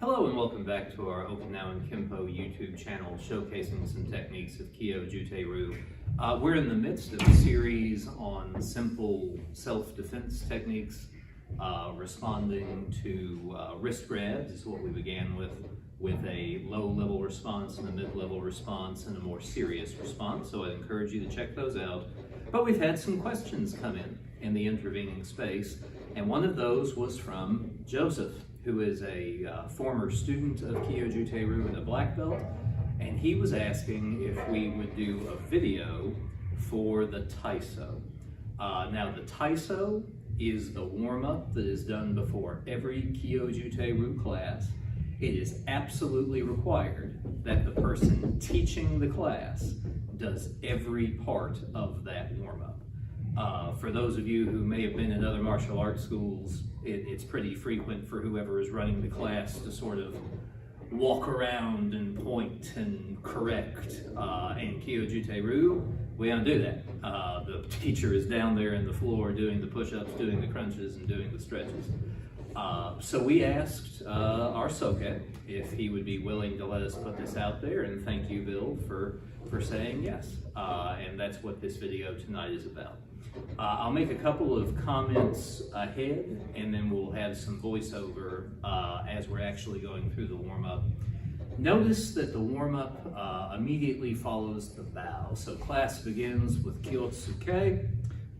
Hello and welcome back to our Okinawan Kempo YouTube channel showcasing some techniques of Kiyojute Ryu. We're in the midst of a series on simple self-defense techniques. Responding to wrist grabs is what we began with a low-level response and a mid-level response and a more serious response, so I encourage you to check those out. But we've had some questions come in the intervening space, and one of those was from Joseph, who is a former student of Kiyojute Ryu and a black belt, and he was asking if we would do a video for the Taiso. Now the Taiso is the warm-up that is done before every Kiyojute Ryu class. It is absolutely required that the person teaching the class does every part of that warm-up. For those of you who may have been in other martial arts schools, it's pretty frequent for whoever is running the class to sort of walk around and point and correct. In Kiyojute Ryu, we don't do that. The teacher is down there in the floor doing the push-ups, doing the crunches, and doing the stretches. So we asked our Soke if he would be willing to let us put this out there, and thank you, Bill, for saying yes. And that's what this video tonight is about. I'll make a couple of comments ahead, and then we'll have some voiceover as we're actually going through the warm-up. Notice that the warm-up immediately follows the bow. So class begins with Kiyotsuke,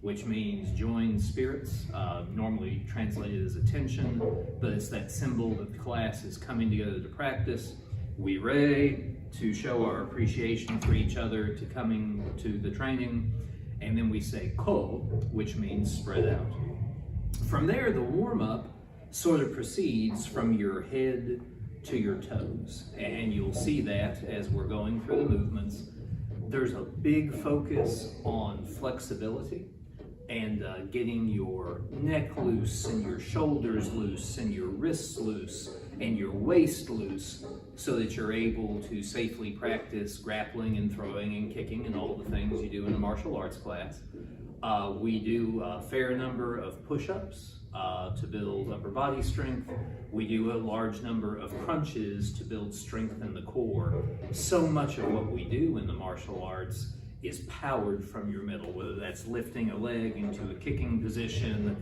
which means join spirits, normally translated as attention, but it's that symbol that the class is coming together to practice. We rei, to show our appreciation for each other, to coming to the training. And then we say ko, which means spread out. From there, the warm-up sort of proceeds from your head to your toes. And you'll see that as we're going through the movements. There's a big focus on flexibility and getting your neck loose and your shoulders loose and your wrists loose and your waist loose so that you're able to safely practice grappling and throwing and kicking and all the things you do in a martial arts class. We do a fair number of push-ups to build upper body strength. We do a large number of crunches to build strength in the core. So much of what we do in the martial arts is powered from your middle, whether that's lifting a leg into a kicking position,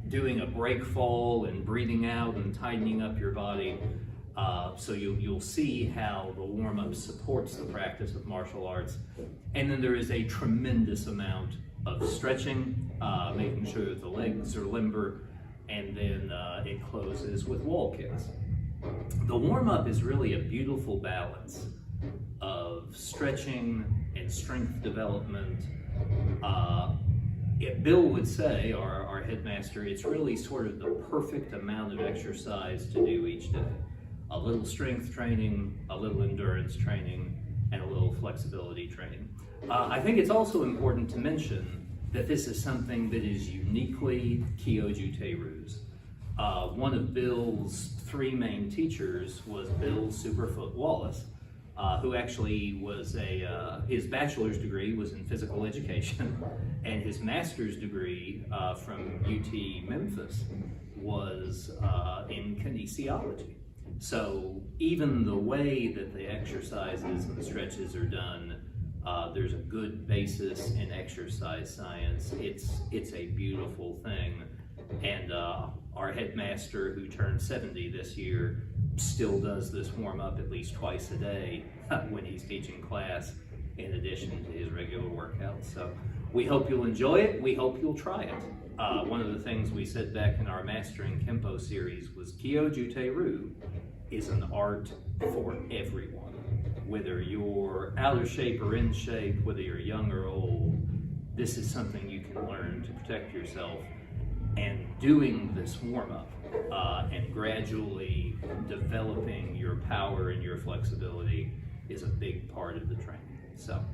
doing a break fall and breathing out and tightening up your body. So you'll see how the warm-up supports the practice of martial arts. And then there is a tremendous amount of stretching, making sure that the legs are limber, and then it closes with wall kicks. The warm-up is really a beautiful balance of stretching and strength development. Bill would say, our headmaster, it's really sort of the perfect amount of exercise to do each day. A little strength training, a little endurance training, and a little flexibility training. I think it's also important to mention that this is something that is uniquely Kiyojute Ryu's. One of Bill's three main teachers was Bill Superfoot Wallace, who actually was his bachelor's degree was in physical education, and his master's degree from UT Memphis was in kinesiology. So even the way that the exercises and the stretches are done, there's a good basis in exercise science. It's a beautiful thing. And our headmaster, who turned 70 this year, still does this warm-up at least twice a day when he's teaching class, in addition to his regular workouts. So we hope you'll enjoy it. We hope you'll try it. One of the things we said back in our Mastering Kempo series was Kiyojute Ryu is an art for everyone. Whether you're out of shape or in shape, whether you're young or old, this is something you can learn to protect yourself. And doing this warm-up and gradually developing your power and your flexibility is a big part of the training. So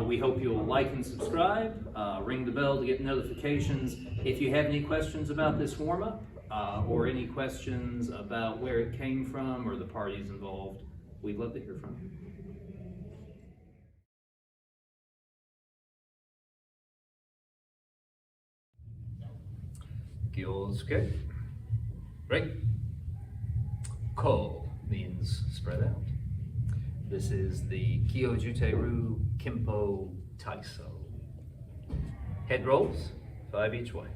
we hope you'll like and subscribe, ring the bell to get notifications. If you have any questions about this warm-up or any questions about where it came from or the parties involved, we'd love to hear from you. Kiyotsuke. Right. Ko means spread out. This is the Kiyojute Ryu Kempo Taiso. Head rolls, 5 each way.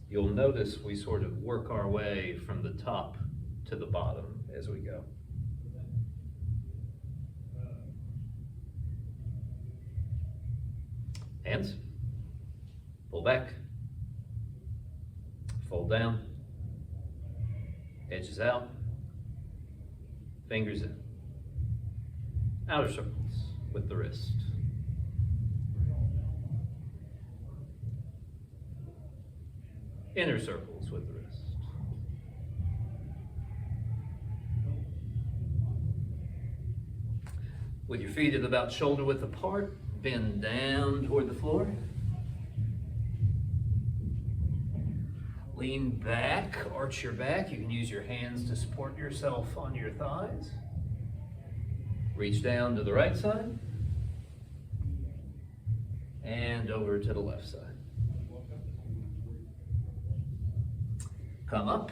You'll notice we sort of work our way from the top to the bottom as we go. Hands, pull back, fold down, edges out, fingers in. Outer circles with the wrist. Inner circles with the wrist. With your feet at about shoulder width apart, bend down toward the floor. Lean back, arch your back. You can use your hands to support yourself on your thighs. Reach down to the right side and over to the left side. Come up.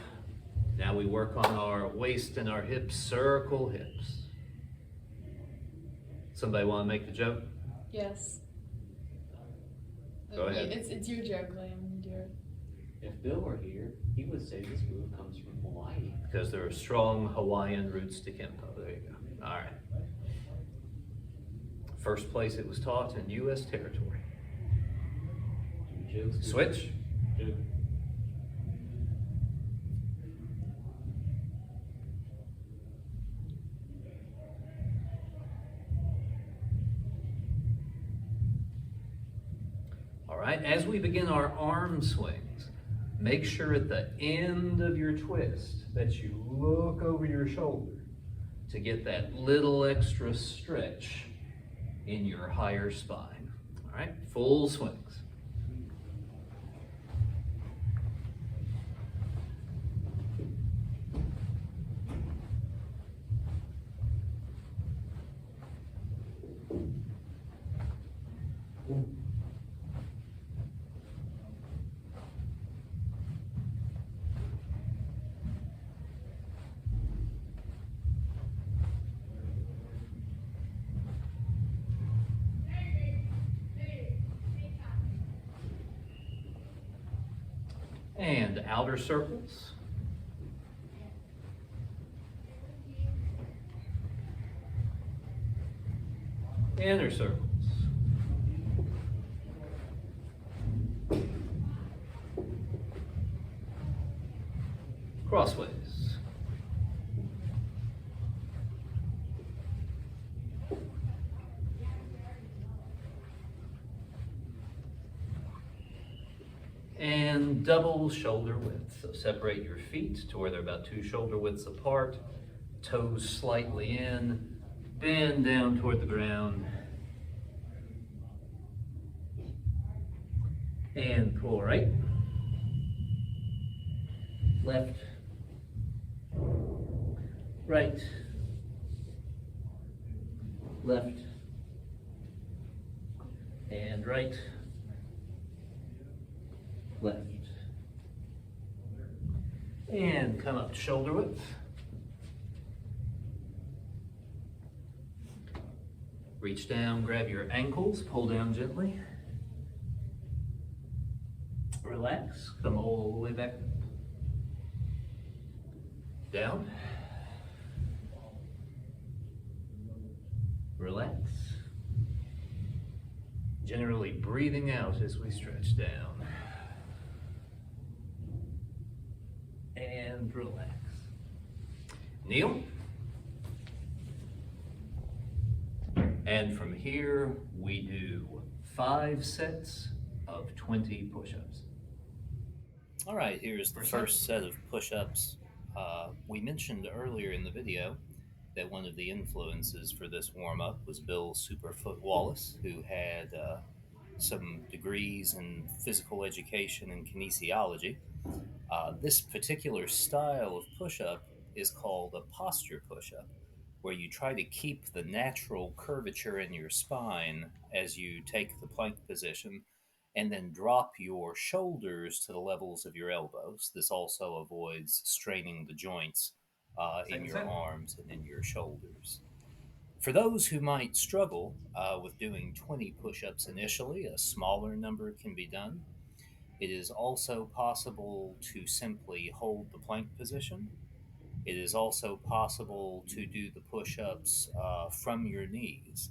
Now we work on our waist and our hips, circle hips. Somebody want to make the joke? Yes. Go ahead. It's your joke, Liam. You do it. If Bill were here, he would say this move comes from Hawaii. Because there are strong Hawaiian roots to Kempo. There you go. All right. First place it was taught in U.S. territory. Switch. Joke. All right, as we begin our arm swings, make sure at the end of your twist that you look over your shoulder to get that little extra stretch in your higher spine. All right, full swings. And outer circles. Inner circles. Crossways. And double shoulder width. So separate your feet to where they're about 2 shoulder widths apart. Toes slightly in. Bend down toward the ground. And pull right. Left. Right. Left. And right. Left. And come up to shoulder width. Reach down, grab your ankles, pull down gently. Relax, come all the way back. Down. Relax. Generally breathing out as we stretch down. And relax. Kneel. And from here, we do 5 sets of 20 push-ups. All right, here's the first set of push-ups. We mentioned earlier in the video that one of the influences for this warm-up was Bill Superfoot Wallace, who had some degrees in physical education and kinesiology. This particular style of push-up is called a posture push-up, where you try to keep the natural curvature in your spine as you take the plank position, and then drop your shoulders to the levels of your elbows. This also avoids straining the joints in Second your set. arms and in your shoulders. For those who might struggle with doing 20 push ups initially, a smaller number can be done. It is also possible to simply hold the plank position. It is also possible to do the push ups from your knees.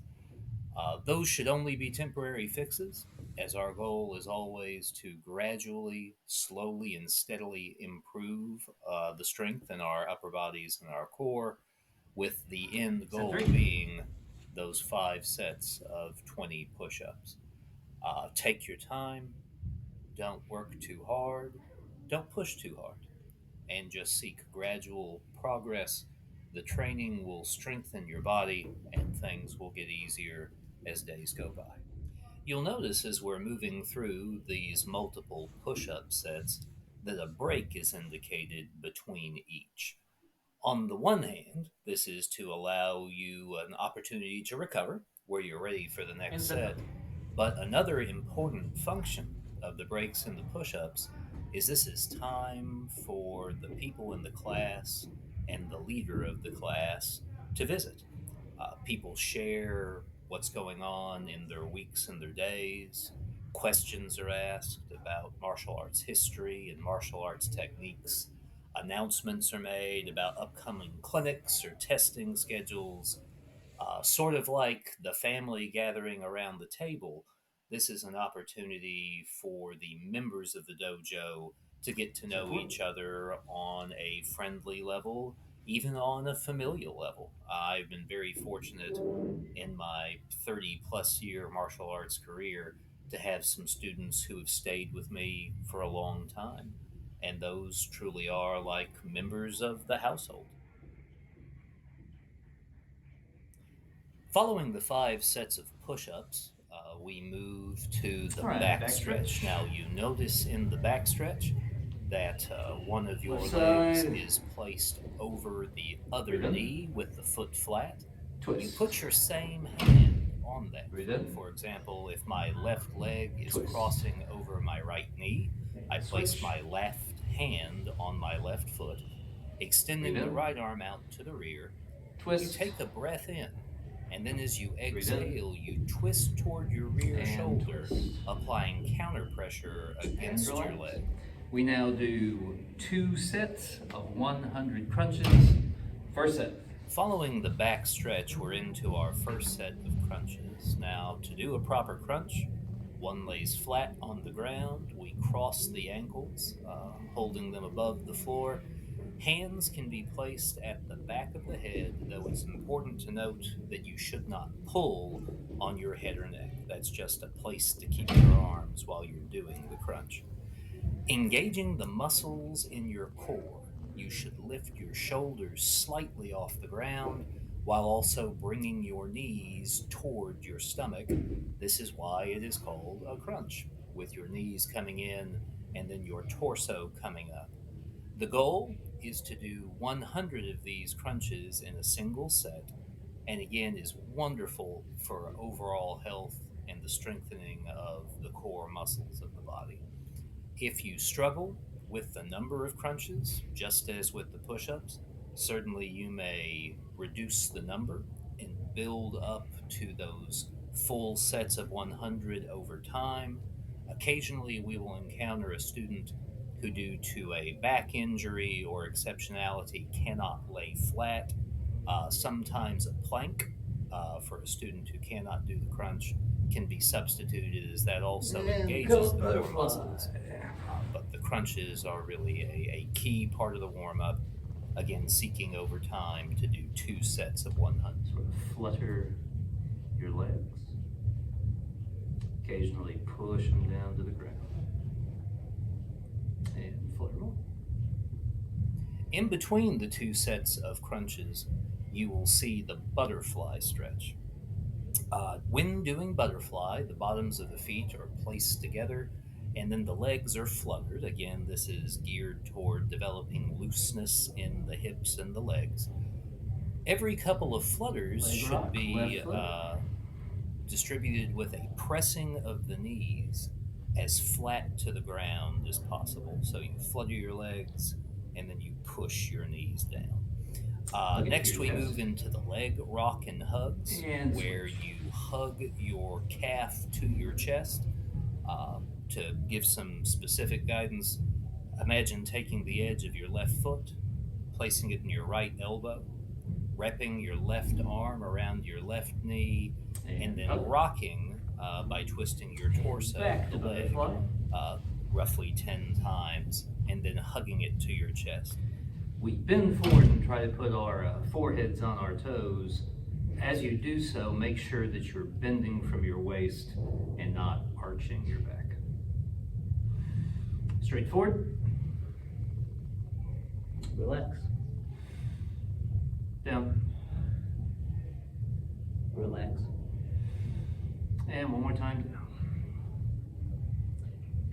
Those should only be temporary fixes, as our goal is always to gradually, slowly, and steadily improve the strength in our upper bodies and our core, with the end goal being those 5 sets of 20 push ups. Take your time, don't work too hard, don't push too hard, and just seek gradual progress. The training will strengthen your body and things will get easier as days go by. You'll notice as we're moving through these multiple push up sets that a break is indicated between each. On the one hand, this is to allow you an opportunity to recover where you're ready for the next set. But another important function of the breaks and the push ups is this is time for the people in the class and the leader of the class to visit. People share what's going on in their weeks and their days. Questions are asked about martial arts history and martial arts techniques. Announcements are made about upcoming clinics or testing schedules. Sort of like the family gathering around the table, this is an opportunity for the members of the dojo to get to know each other on a friendly level, even on a familial level. I've been very fortunate in my 30 plus year martial arts career to have some students who have stayed with me for a long time. And those truly are like members of the household. Following the 5 sets of push ups, we move to the back stretch. Now, you notice in the back stretch that one of your legs is placed over the other knee with the foot flat. You put your same hand on that foot. For example, if my left leg is crossing over my right knee, I place my left hand on my left foot, extending the right arm out to the rear. You take a breath in, and then as you exhale, you twist toward your rear shoulder, applying counter pressure against your leg. We now do 2 sets of 100 crunches. First set. Following the back stretch, we're into our first set of crunches. Now, to do a proper crunch, one lays flat on the ground. We cross the ankles, holding them above the floor. Hands can be placed at the back of the head, though it's important to note that you should not pull on your head or neck. That's just a place to keep your arms while you're doing the crunch. Engaging the muscles in your core, you should lift your shoulders slightly off the ground while also bringing your knees toward your stomach. This is why it is called a crunch, with your knees coming in and then your torso coming up. The goal is to do 100 of these crunches in a single set, and again is wonderful for overall health and the strengthening of the core muscles of the body. If you struggle with the number of crunches, just as with the push ups, certainly you may reduce the number and build up to those full sets of 100 over time. Occasionally, we will encounter a student who, due to a back injury or exceptionality, cannot lay flat. Sometimes a plank for a student who cannot do the crunch can be substituted, as that also engages the core muscles. But the crunches are really a key part of the warm up. Again, seeking over time to do 2 sets of 100. Sort of flutter your legs. Occasionally push them down to the ground. And flutter more. In between the 2 sets of crunches, you will see the butterfly stretch. When doing butterfly, the bottoms of the feet are placed together and then the legs are fluttered. Again, this is geared toward developing looseness in the hips and the legs. Every couple of flutters should be distributed with a pressing of the knees as flat to the ground as possible. So you flutter your legs and then you push your knees down. Next, we move into the leg rock and hugs, And where you hug your calf to your chest. To give some specific guidance, imagine taking the edge of your left foot, placing it in your right elbow, wrapping your left arm around your left knee, and then rocking by twisting your torso, back the to leg, butterfly. roughly 10 times, and then hugging it to your chest. We bend forward and try to put our foreheads on our toes. As you do so, make sure that you're bending from your waist and not arching your back. Straight forward. Relax. Down. Relax. And one more time down.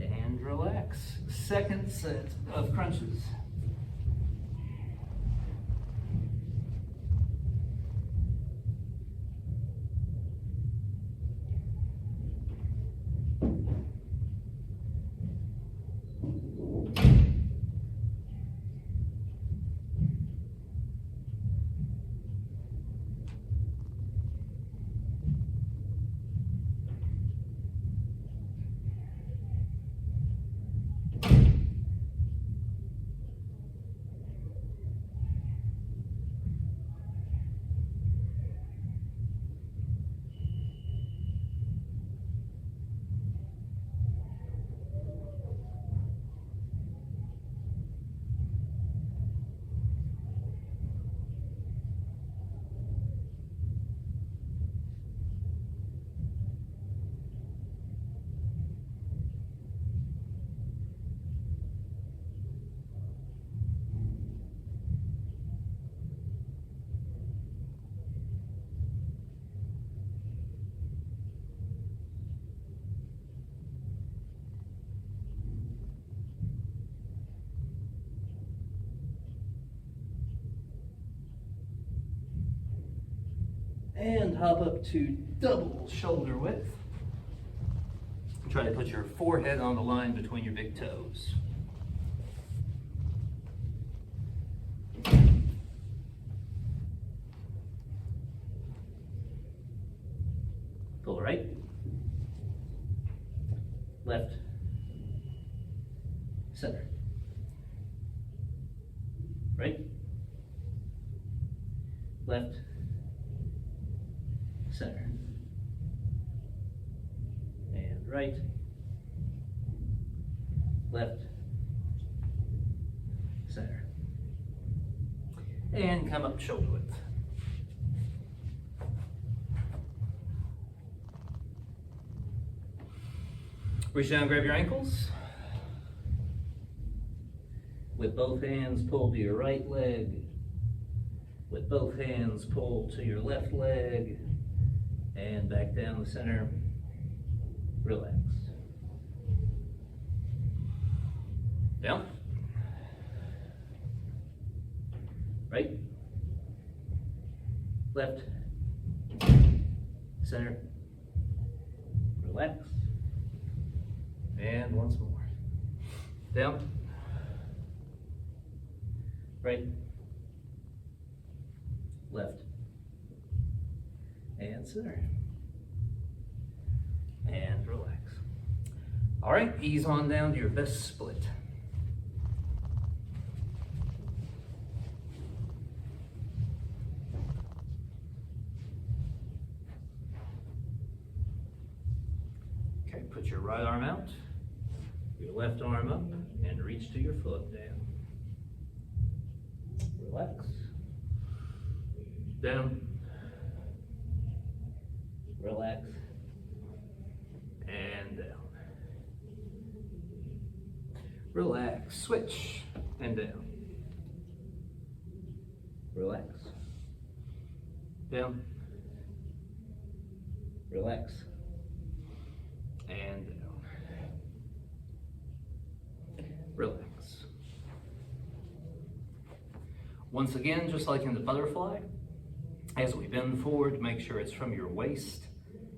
And relax. Second set of crunches. And hop up to double shoulder width. Try to put your forehead on the line between your big toes. Pull right, left, center, right, left, center, and right, left, center, and come up shoulder width. Reach down, grab your ankles. With both hands, pull to your right leg. With both hands, pull to your left leg. And back down the center. Relax. Down. Right. Left. Center. Relax. And once more. Down. Right. Left. And center. And relax. All right, ease on down to your best split. Okay, put your right arm out. Your left arm up and reach to your foot down. Relax. Down. Relax. And down. Relax. Switch and down. Relax. Down. Relax. And down. Relax. Once again, just like in the butterfly, as we bend forward, make sure it's from your waist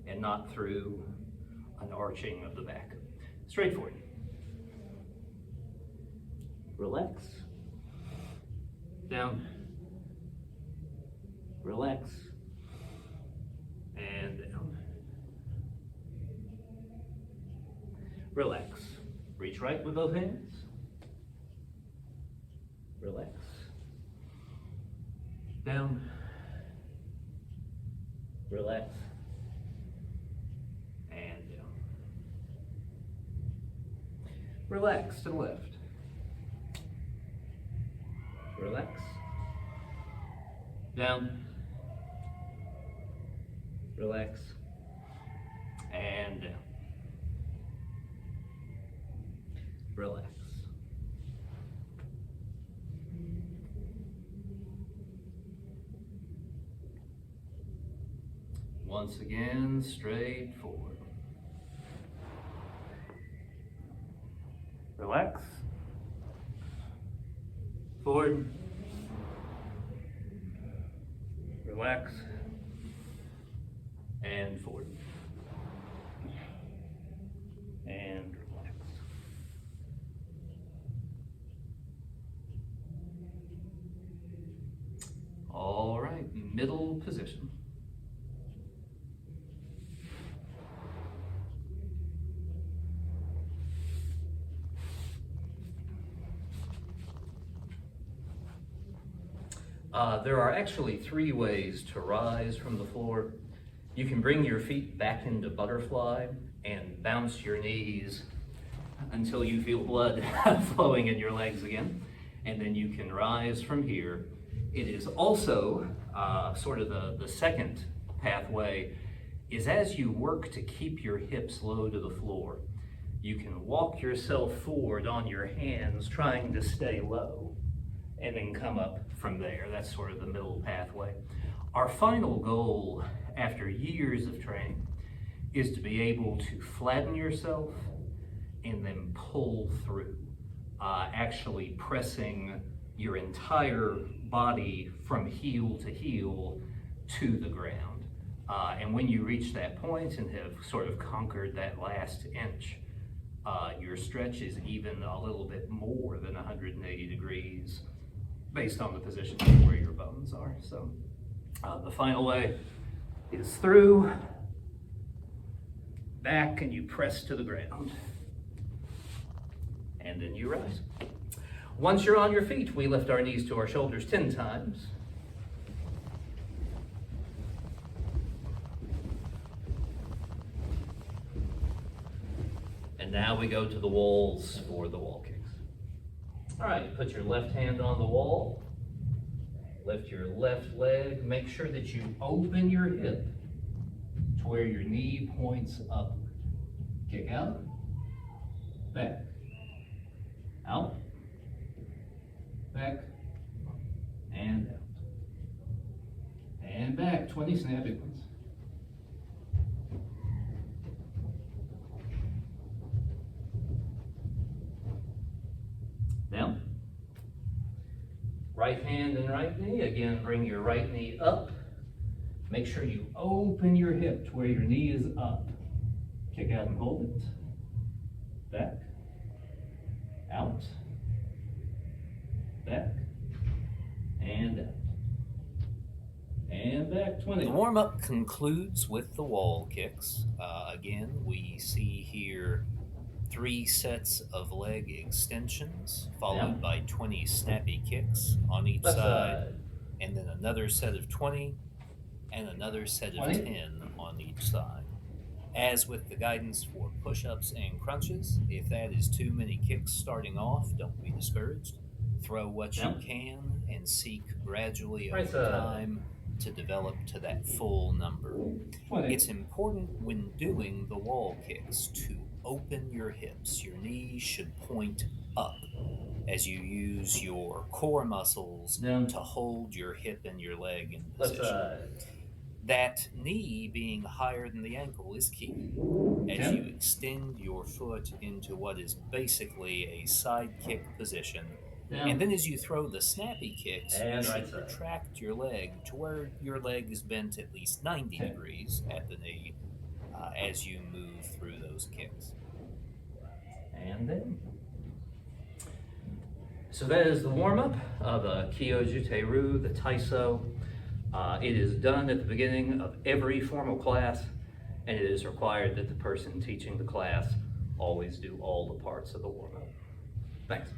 and not through an arching of the back. Straight forward. Relax. Down. Relax. And down. Relax. Reach right with both hands. Relax. Down. Relax. And down. Relax to the left. Relax. Down. Relax. And down. Relax. Once again, straight forward. Relax. Forward. Relax. And forward. And relax. All right, middle position. There are actually 3 ways to rise from the floor. You can bring your feet back into butterfly and bounce your knees until you feel blood flowing in your legs again. And then you can rise from here. It is also sort of the second pathway is as you work to keep your hips low to the floor, you can walk yourself forward on your hands trying to stay low and then come up from there. That's sort of the middle pathway. Our final goal after years of training is to be able to flatten yourself and then pull through, actually pressing your entire body from heel to heel to the ground. And when you reach that point and have sort of conquered that last inch, your stretch is even a little bit more than 180 degrees based on the position of where your bones are. So the final way is through, back, and you press to the ground. And then you rise. Once you're on your feet, we lift our knees to our shoulders 10 times. And now we go to the walls for the wall kicks. All right, put your left hand on the wall. Lift your left leg. Make sure that you open your hip to where your knee points upward. Kick out, back, out, back, and out. And back, 20 snappy ones. Down. Right hand and right knee. Again, bring your right knee up. Make sure you open your hip to where your knee is up. Kick out and hold it. Back. Out. Back. And out. And back, 20. The warm-up concludes with the wall kicks. Again, we see here 3 sets of leg extensions, followed by 20 snappy kicks on each side, and then another set of 20, and another set of 20. 10 on each side. As with the guidance for push-ups and crunches, if that is too many kicks starting off, don't be discouraged. Throw what you can and seek gradually over time to develop to that full number. 20. It's important when doing the wall kicks to open your hips. Your knees should point up as you use your core muscles Down. to hold your hip and your leg in position. That knee being higher than the ankle is key. As you extend your foot into what is basically a side kick position, and then as you throw the snappy kicks, you should retract your leg to where your leg is bent at least 90 degrees at the knee as you move through those kicks. and in. So that is the warm-up of Kiyojute Ryu, the Taiso. It is done at the beginning of every formal class, and it is required that the person teaching the class always do all the parts of the warm-up. Thanks.